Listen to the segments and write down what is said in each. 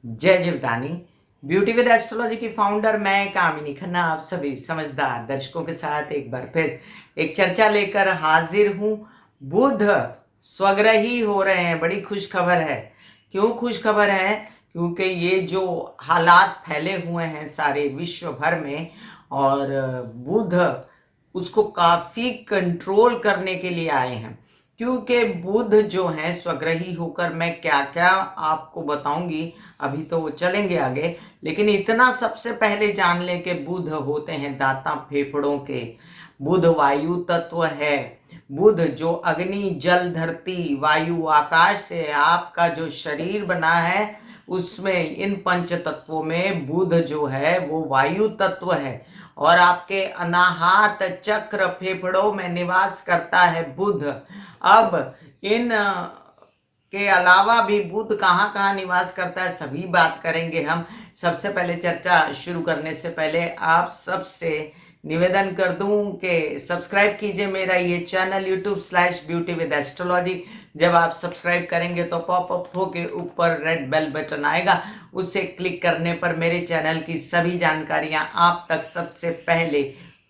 जय Jivdani. Beauty with astrology की founder मैं कामिनी खन्ना आप सभी समझदार दर्शकों के साथ एक बार फिर एक चर्चा लेकर हाजिर हूं। बुध स्वग्रही हो रहे हैं, बड़ी खुश खबर है। क्यों खुश खबर है? क्योंकि ये जो हालात फैले हुए हैं सारे विश्व भर में, और बुध उसको काफी कंट्रोल करने के लिए आए हैं। क्योंकि बुध जो है स्वग्रही होकर, मैं क्या क्या आपको बताऊंगी, अभी तो वो चलेंगे आगे, लेकिन इतना सबसे पहले जान लें कि बुध होते हैं दाता फेफड़ों के। बुध वायु तत्व है। बुध जो अग्नि जल धरती वायु आकाश से आपका जो शरीर बना है, उसमें इन पंच तत्वों में बुध जो है वो वायु तत्व है। और आपके अनाहत चक्र फेफड़ों में निवास करता है बुध। अब इन के अलावा भी बुध कहाँ कहाँ निवास करता है, सभी बात करेंगे हम। सबसे पहले चर्चा शुरू करने से पहले आप सबसे निवेदन कर दूं कि सब्सक्राइब कीजिए मेरा ये चैनल YouTube/beauty with astrology। जब आप सब्सक्राइब करेंगे तो पॉपअप हो के ऊपर रेड बेल बटन आएगा, उससे क्लिक करने पर मेरे चैनल की सभी जानकारियां आप तक सबसे पहले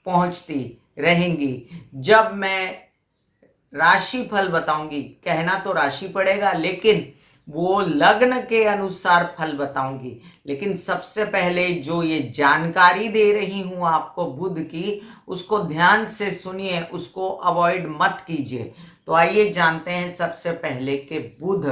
पहुंचती रहेंगी। जब मैं राशि फल बताऊंगी, कहना तो राशि पड़ेगा लेकिन वो लग्न के अनुसार फल बताऊंगी। लेकिन सबसे पहले जो ये जानकारी दे रही हूं आपको बुध की, उसको ध्यान से सुनिए, उसको अवॉइड मत कीजिए। तो आइए जानते हैं सबसे पहले कि बुध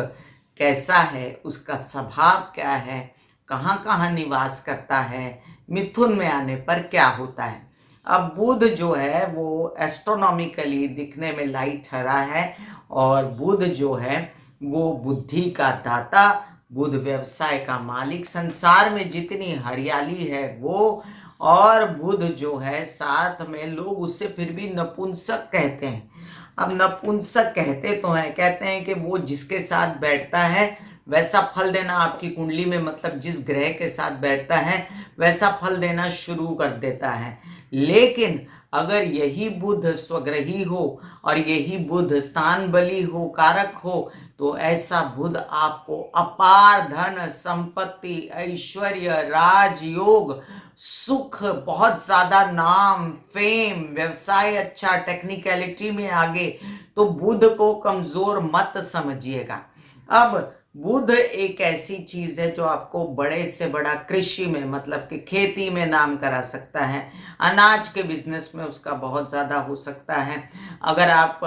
कैसा है, उसका स्वभाव क्या है, कहाँ कहाँ निवास करता है, मिथुन में आने पर क्या होता है। अब बुध जो है वो एस्ट्रोनॉमिकली दिखने में लाइट हरा है, और बुध जो है वो बुद्धि का दाता, बुध व्यवसाय का मालिक, संसार में जितनी हरियाली है वो। और बुध जो है साथ में लोग उससे फिर भी नपुंसक कहते हैं। अब नपुंसक कहते तो हैं, कहते हैं कि वो जिसके साथ बैठता है वैसा फल देना आपकी कुंडली में, मतलब जिस ग्रह के साथ बैठता है वैसा फल देना शुरू कर देता है। लेकिन अगर यही बुध स्वग्रही हो और यही बुध स्थान बली हो, कारक हो, तो ऐसा बुध आपको अपार धन संपत्ति ऐश्वर्य राजयोग सुख, बहुत ज्यादा नाम फेम, व्यवसाय अच्छा, टेक्निकलिटी में आगे, तो बुध को कमजोर मत समझिएगा। अब बुध एक ऐसी चीज है जो आपको बड़े से बड़ा कृषि में, मतलब कि खेती में नाम करा सकता है। अनाज के बिजनेस में उसका बहुत ज्यादा हो सकता है। अगर आप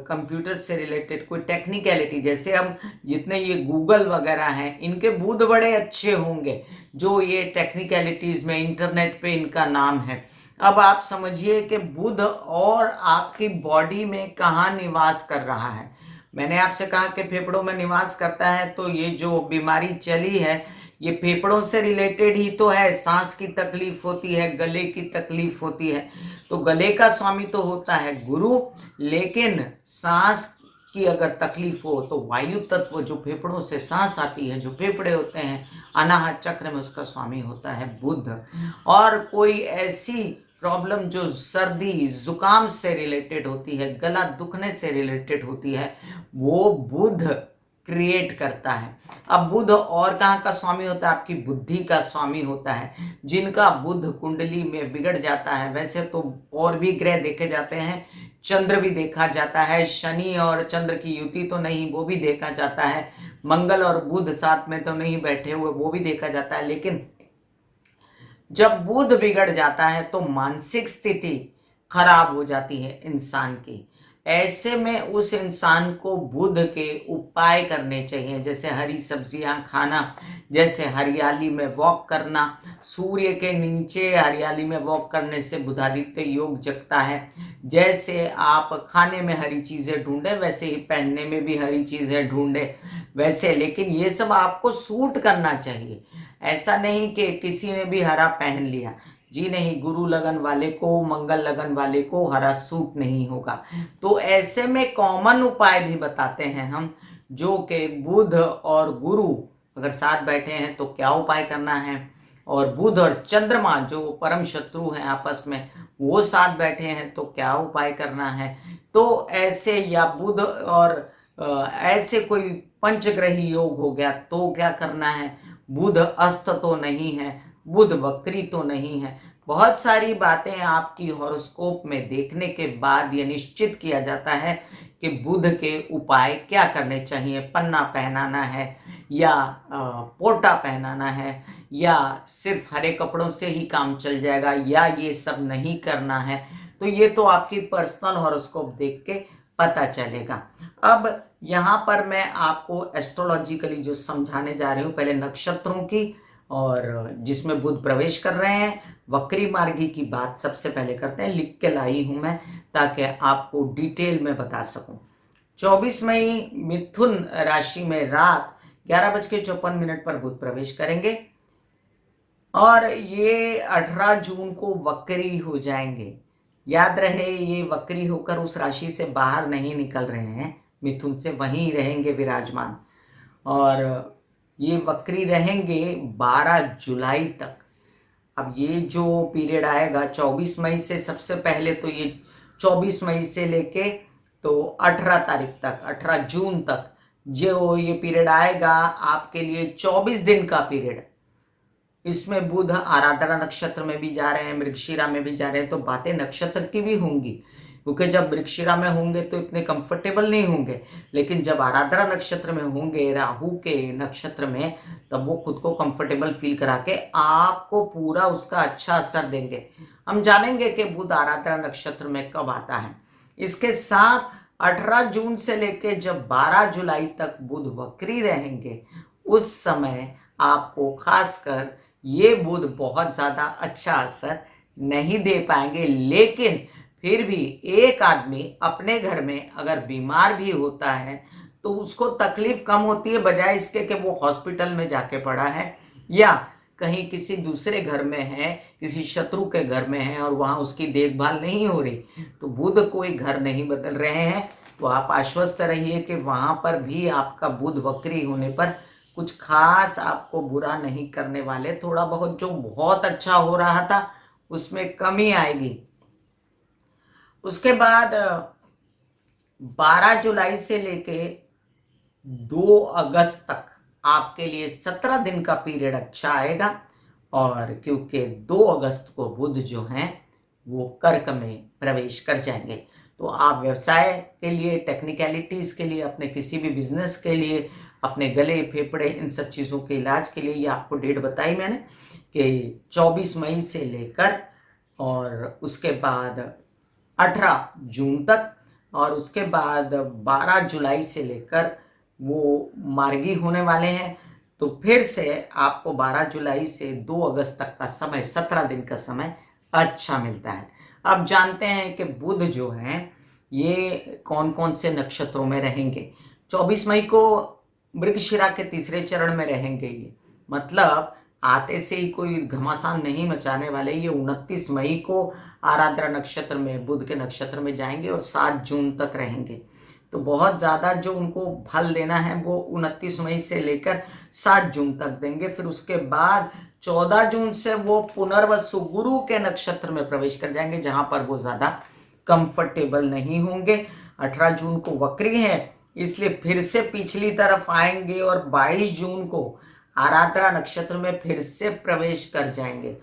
कंप्यूटर से रिलेटेड कोई टेक्निकलिटी, जैसे हम जितने ये गूगल वगैरह हैं, इनके बुध बड़े अच्छे होंगे, जो ये टेक्निकलिटीज में इंटरनेट पे इनका नाम है। अब आप समझिए कि बुध और आपकी बॉडी में कहाँ निवास कर रहा है। मैंने आपसे कहा कि फेफड़ों में निवास करता है, तो ये जो बीमारी चली है ये फेफड़ों से रिलेटेड ही तो है। सांस की तकलीफ होती है, गले की तकलीफ होती है, तो गले का स्वामी तो होता है गुरु, लेकिन सांस की अगर तकलीफ हो तो वायु तत्व जो फेफड़ों से सांस आती है, जो फेफड़े होते हैं अनाहत चक्र में, उसका स्वामी होता है बुध। और कोई ऐसी प्रॉब्लम जो सर्दी जुकाम से रिलेटेड होती है, गला दुखने से रिलेटेड होती है, वो बुध क्रिएट करता है। अब बुध और कहाँ का स्वामी होता है? आपकी बुद्धि का स्वामी होता है। जिनका बुध कुंडली में बिगड़ जाता है, वैसे तो और भी ग्रह देखे जाते हैं, चंद्र भी देखा जाता है, शनि और चंद्र की युति तो नहीं, वो भी देखा जाता है, मंगल और बुध साथ में तो नहीं बैठे हुए, वो भी देखा जाता है। लेकिन जब बुध बिगड़ जाता है तो मानसिक स्थिति खराब हो जाती है इंसान की। ऐसे में उस इंसान को बुध के उपाय करने चाहिए, जैसे हरी सब्जियां खाना, जैसे हरियाली में वॉक करना। सूर्य के नीचे हरियाली में वॉक करने से बुधादित्य योग जगता है। जैसे आप खाने में हरी चीजें ढूंढे, वैसे ही पहनने में भी हरी चीजें ढूंढे वैसे। लेकिन ये सब आपको सूट करना चाहिए। ऐसा नहीं कि किसी ने भी हरा पहन लिया, जी नहीं, गुरु लगन वाले को, मंगल लगन वाले को हरा सूट नहीं होगा। तो ऐसे में कॉमन उपाय भी बताते हैं हम, जो कि बुध और गुरु अगर साथ बैठे हैं तो क्या उपाय करना है, और बुध और चंद्रमा जो परम शत्रु हैं आपस में, वो साथ बैठे हैं तो क्या उपाय करना है। तो ऐसे, या बुध और ऐसे कोई पंचग्रही योग हो गया तो क्या करना है। बुध अस्त तो नहीं है, बुध वक्री तो नहीं है। बहुत सारी बातें आपकी हॉरोस्कोप में देखने के बाद ये निश्चित किया जाता है कि बुध के उपाय क्या करने चाहिए। पन्ना पहनाना है या पोटा पहनाना है या सिर्फ हरे कपड़ों से ही काम चल जाएगा या ये सब नहीं करना है, तो ये तो आपकी पर्सनल हॉरोस्कोप देख के पता चलेगा। अब यहाँ पर मैं आपको एस्ट्रोलॉजिकली जो समझाने जा रही हूँ, पहले नक्षत्रों की और जिसमें बुध प्रवेश कर रहे हैं, वक्री मार्गी की बात सबसे पहले करते हैं। लिख के लाई हूं मैं ताकि आपको डिटेल में बता सकूं। 24 मई मिथुन राशि में रात 11:54 पर बुध प्रवेश करेंगे और ये 18 जून को वक्री हो जाएंगे। याद रहे, ये वक्री होकर उस राशि से बाहर नहीं निकल रहे हैं, मिथुन से वहीं रहेंगे विराजमान, और ये वक्री रहेंगे 12 जुलाई तक। अब ये जो पीरियड आएगा 24 मई से, सबसे पहले तो ये 24 मई से लेके तो 18 तारीख तक, 18 जून तक जो ये पीरियड आएगा आपके लिए 24 दिन का पीरियड। इसमें बुध आराधना नक्षत्र में भी जा रहे हैं, मृगशिरा में भी जा रहे हैं, तो बातें नक्षत्र की भी होंगी, क्योंकि जब मृगशिरा में होंगे तो इतने कंफर्टेबल नहीं होंगे, लेकिन जब आराधना नक्षत्र में होंगे, राहु के नक्षत्र में, तब वो खुद को कंफर्टेबल फील करा के आपको पूरा उसका अच्छा असर देंगे। हम जानेंगे कि बुध आराधना नक्षत्र में कब आता है। इसके साथ 18 जून से लेके जब 12 जुलाई तक बुध वक्री रहेंगे, उस समय आपको खासकर ये बुध बहुत ज्यादा अच्छा असर नहीं दे पाएंगे, लेकिन फिर भी एक आदमी अपने घर में अगर बीमार भी होता है तो उसको तकलीफ कम होती है, बजाय इसके कि वो हॉस्पिटल में जाके पड़ा है या कहीं किसी दूसरे घर में है, किसी शत्रु के घर में है और वहां उसकी देखभाल नहीं हो रही। तो बुध कोई घर नहीं बदल रहे हैं, तो आप आश्वस्त रहिए कि वहां पर भी आपका बुध वक्री होने पर कुछ खास आपको बुरा नहीं करने वाले। थोड़ा बहुत जो बहुत अच्छा हो रहा था उसमें कमी आएगी। उसके बाद 12 जुलाई से लेके 2 अगस्त तक आपके लिए 17 दिन का पीरियड अच्छा आएगा, और क्योंकि 2 अगस्त को बुध जो हैं वो कर्क में प्रवेश कर जाएंगे, तो आप व्यवसाय के लिए, टेक्निकलिटीज के लिए, अपने किसी भी बिजनेस के लिए, अपने गले फेफड़े इन सब चीज़ों के इलाज के लिए, ये आपको डेट बताई मैंने कि 24 मई से लेकर और उसके बाद 18 जून तक, और उसके बाद 12 जुलाई से लेकर वो मार्गी होने वाले हैं। तो फिर से आपको 12 जुलाई से 2 अगस्त तक का समय, 17 दिन का समय अच्छा मिलता है। अब जानते हैं कि बुध जो हैं ये कौन कौन से नक्षत्रों में रहेंगे। 24 मई को मृगशिरा के तीसरे चरण में रहेंगे। ये मतलब आते से ही कोई घमासान नहीं मचाने वाले। ये 29 मई को आराधना नक्षत्र में, बुध के नक्षत्र में जाएंगे और 7 जून तक रहेंगे। तो बहुत ज़्यादा जो उनको फल देना है वो 29 मई से लेकर 7 जून तक देंगे। फिर उसके बाद 14 जून से वो पुनर्वसु गुरु के नक्षत्र में प्रवेश कर जाएंगे, जहां पर वो ज़्यादा कंफर्टेबल नहीं होंगे। 18 जून को वक्री है, इसलिए फिर से पिछली तरफ आएंगे और 22 जून को आराधना नक्षत्र में फिर से प्रवेश कर जाएंगे।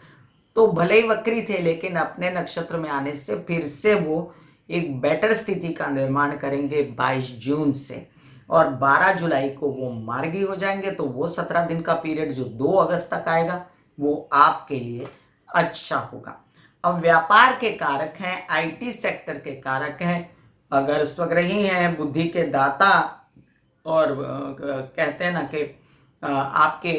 तो भले ही वक्री थे, लेकिन अपने नक्षत्र में आने से फिर से वो एक बेटर स्थिति का निर्माण करेंगे 22 जून से, और 12 जुलाई को वो मार्गी हो जाएंगे। तो वो 17 दिन का पीरियड जो 2 अगस्त तक आएगा वो आपके लिए अच्छा होगा। अब व्यापार के कारक हैं, आईटी सेक्टर के कारक हैं, अगर स्वग्रही हैं, बुद्धि के दाता, और कहते हैं ना कि आपके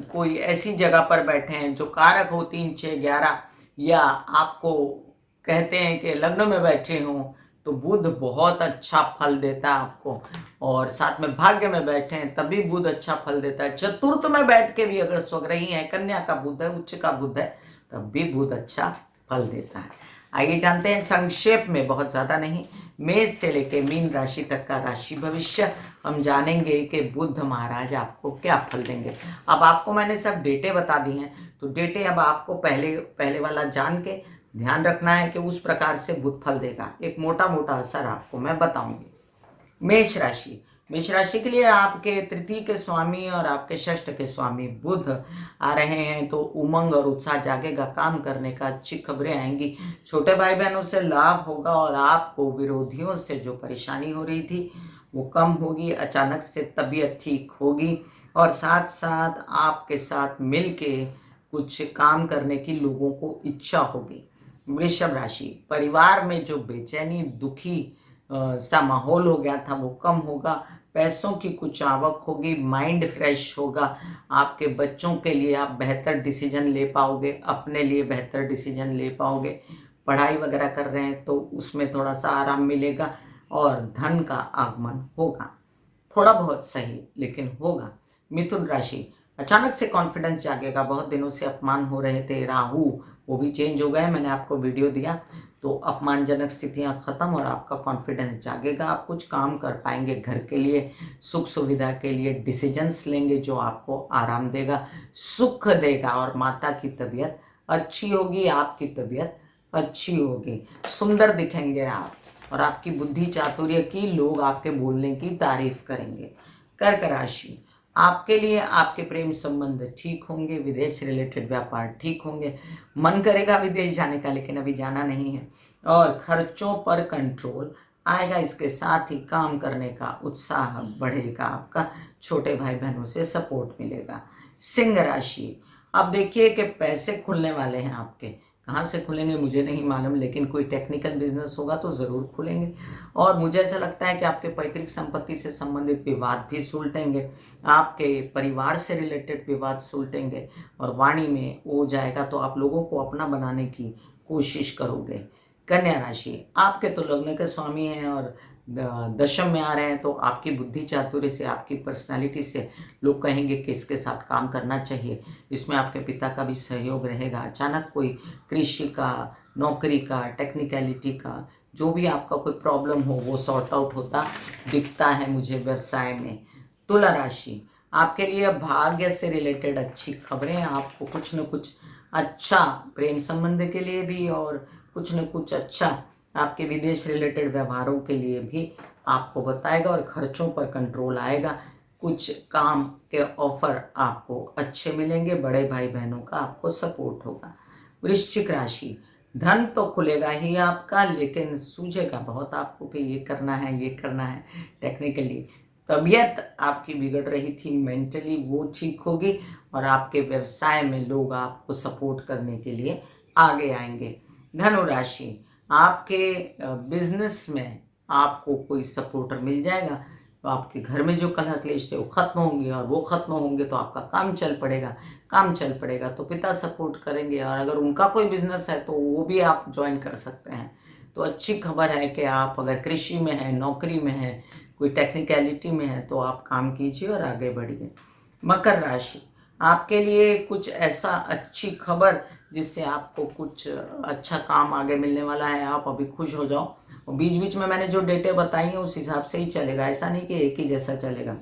कोई ऐसी जगह पर बैठे हैं जो कारक हो 3, 6, 11, या आपको कहते हैं कि लग्न में बैठे हों, तो बुध बहुत अच्छा फल देता है आपको, और साथ में भाग्य में बैठे हैं तभी बुध अच्छा फल देता है। चतुर्थ में बैठ के भी अगर स्वग्रही है, कन्या का बुध है, उच्च का बुध है, तब भी बुध अच्छा फल देता है। आइए जानते हैं संक्षेप में, बहुत ज्यादा नहीं, मेष से लेकर मीन राशि तक का राशि भविष्य हम जानेंगे कि बुध महाराज आपको क्या फल देंगे। अब आपको मैंने सब डेटे बता दी हैं, तो डेटे अब आपको पहले वाला जान के ध्यान रखना है कि उस प्रकार से बुध फल देगा। एक मोटा मोटा असर आपको मैं बताऊंगी। मेष राशि, मेष राशि के लिए आपके तृतीय के स्वामी और आपके षष्ठ के स्वामी बुध आ रहे हैं, तो उमंग और उत्साह जागेगा, काम करने का अच्छी खबरें आएंगी, छोटे भाई बहनों से लाभ होगा और आपको विरोधियों से जो परेशानी हो रही थी वो कम होगी, अचानक से तबीयत ठीक होगी और साथ साथ आपके साथ मिलके कुछ काम करने की लोगों को इच्छा होगी। वृषभ राशि, परिवार में जो बेचैनी दुखी सा माहौल हो गया था वो कम होगा, पैसों की कुछ आवक होगी, माइंड फ्रेश होगा, आपके बच्चों के लिए आप बेहतर डिसीजन ले पाओगे, अपने लिए बेहतर डिसीजन ले पाओगे, पढ़ाई वगैरह कर रहे हैं तो उसमें थोड़ा सा आराम मिलेगा और धन का आगमन होगा, थोड़ा बहुत सही लेकिन होगा। मिथुन राशि, अचानक से कॉन्फिडेंस जागेगा, बहुत दिनों से अपमान हो रहे थे, राहु वो भी चेंज हो गए, मैंने आपको वीडियो दिया, तो अपमानजनक स्थितियां खत्म और आपका कॉन्फिडेंस जागेगा, आप कुछ काम कर पाएंगे, घर के लिए सुख सुविधा के लिए डिसीजंस लेंगे जो आपको आराम देगा, सुख देगा और माता की तबीयत अच्छी होगी, आपकी तबीयत अच्छी होगी, सुंदर दिखेंगे आप और आपकी बुद्धि चातुर्य की लोग आपके बोलने की तारीफ करेंगे। कर्क राशि, आपके लिए आपके प्रेम संबंध ठीक होंगे, विदेश रिलेटेड व्यापार ठीक होंगे, मन करेगा विदेश जाने का लेकिन अभी जाना नहीं है और खर्चों पर कंट्रोल आएगा, इसके साथ ही काम करने का उत्साह बढ़ेगा, आपका छोटे भाई बहनों से सपोर्ट मिलेगा। सिंह राशि, अब देखिए कि पैसे खुलने वाले हैं आपके, कहाँ से खुलेंगे मुझे नहीं मालूम लेकिन कोई टेक्निकल बिजनेस होगा तो ज़रूर खुलेंगे और मुझे ऐसा लगता है कि आपके पैतृक संपत्ति से संबंधित विवाद भी सुलटेंगे, आपके परिवार से रिलेटेड विवाद सुलटेंगे और वाणी में हो जाएगा तो आप लोगों को अपना बनाने की कोशिश करोगे। कन्या राशि, आपके तो लग्न के स्वामी हैं और दशम में आ रहे हैं, तो आपकी बुद्धि चातुर्य से, आपकी पर्सनालिटी से लोग कहेंगे कि इसके साथ काम करना चाहिए, इसमें आपके पिता का भी सहयोग रहेगा, अचानक कोई कृषि का, नौकरी का, टेक्निकलिटी का, जो भी आपका कोई प्रॉब्लम हो वो सॉर्ट आउट होता दिखता है मुझे व्यवसाय में। तुला राशि, आपके लिए भाग्य से रिलेटेड अच्छी खबरें, आपको कुछ न कुछ अच्छा प्रेम संबंध के लिए भी और कुछ न कुछ अच्छा आपके विदेश रिलेटेड व्यवहारों के लिए भी आपको बताएगा और खर्चों पर कंट्रोल आएगा, कुछ काम के ऑफर आपको अच्छे मिलेंगे, बड़े भाई बहनों का आपको सपोर्ट होगा। वृश्चिक राशि, धन तो खुलेगा ही आपका लेकिन सूझेगा बहुत आपको कि ये करना है, ये करना है, टेक्निकली तबीयत आपकी बिगड़ रही थी मेंटली वो ठीक होगी और आपके व्यवसाय में लोग आपको सपोर्ट करने के लिए आगे आएंगे। धनु राशि, आपके बिजनेस में आपको कोई सपोर्टर मिल जाएगा, तो आपके घर में जो कलह क्लेश थे वो खत्म होंगे और वो खत्म होंगे तो आपका काम चल पड़ेगा, काम चल पड़ेगा तो पिता सपोर्ट करेंगे और अगर उनका कोई बिजनेस है तो वो भी आप ज्वाइन कर सकते हैं। तो अच्छी खबर है कि आप अगर कृषि में हैं, नौकरी में हैं, कोई टेक्निकलिटी में है तो आप काम कीजिए और आगे बढ़िए। मकर राशि, आपके लिए कुछ ऐसा अच्छी खबर जिससे आपको कुछ अच्छा काम आगे मिलने वाला है, आप अभी खुश हो जाओ और बीच बीच में मैंने जो डेटें बताई हैं उस हिसाब से ही चलेगा, ऐसा नहीं कि एक ही जैसा चलेगा।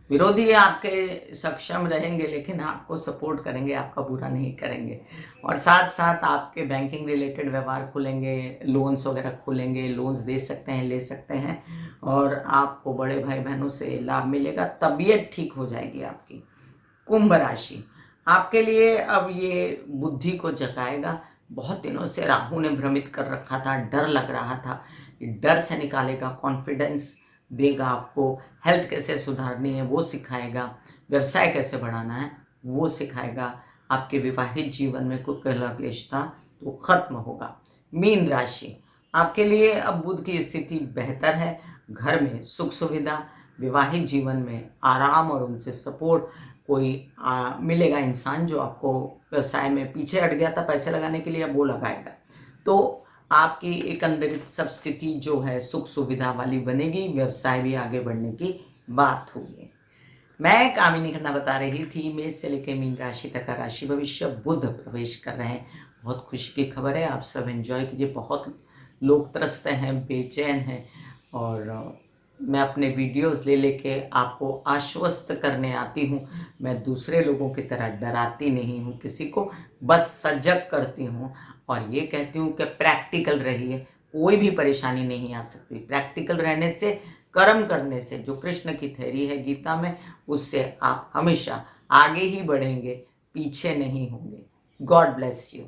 विरोधी आपके सक्षम रहेंगे लेकिन आपको सपोर्ट करेंगे, आपका बुरा नहीं करेंगे और साथ साथ आपके बैंकिंग रिलेटेड व्यवहार खुलेंगे, लोन्स वगैरह खुलेंगे, लोन्स दे सकते हैं, ले सकते हैं और आपको बड़े भाई बहनों से लाभ मिलेगा, तबीयत ठीक हो जाएगी आपकी। कुंभ राशि, आपके लिए अब ये बुद्धि को जगाएगा, बहुत दिनों से राहु ने भ्रमित कर रखा था, डर लग रहा था, डर से निकालेगा, कॉन्फिडेंस देगा आपको, हेल्थ कैसे सुधारनी है वो सिखाएगा, व्यवसाय कैसे बढ़ाना है वो सिखाएगा, आपके विवाहित जीवन में कोई कलह क्लेश था तो खत्म होगा। मीन राशि, आपके लिए अब बुध की स्थिति बेहतर है, घर में सुख सुविधा, विवाहित जीवन में आराम और उनसे सपोर्ट, कोई मिलेगा इंसान जो आपको व्यवसाय में पीछे हट गया था पैसे लगाने के लिए, अब वो लगाएगा, तो आपकी एकंदरित सब स्थिति जो है सुख सुविधा वाली बनेगी, व्यवसाय भी आगे बढ़ने की बात होगी। मैं कामिनी खन्ना बता रही थी, मेष से लेकर मीन राशि तक का राशि भविष्य बुध प्रवेश कर रहे हैं, बहुत खुशी की खबर है, आप सब एंजॉय कीजिए। बहुत लोग त्रस्त हैं, बेचैन हैं और मैं अपने वीडियोस ले लेके आपको आश्वस्त करने आती हूँ, मैं दूसरे लोगों की तरह डराती नहीं हूँ किसी को, बस सजग करती हूँ और ये कहती हूँ कि प्रैक्टिकल रहिए, कोई भी परेशानी नहीं आ सकती, प्रैक्टिकल रहने से कर्म करने से, जो कृष्ण की थ्योरी है गीता में, उससे आप हमेशा आगे ही बढ़ेंगे, पीछे नहीं होंगे। God bless you.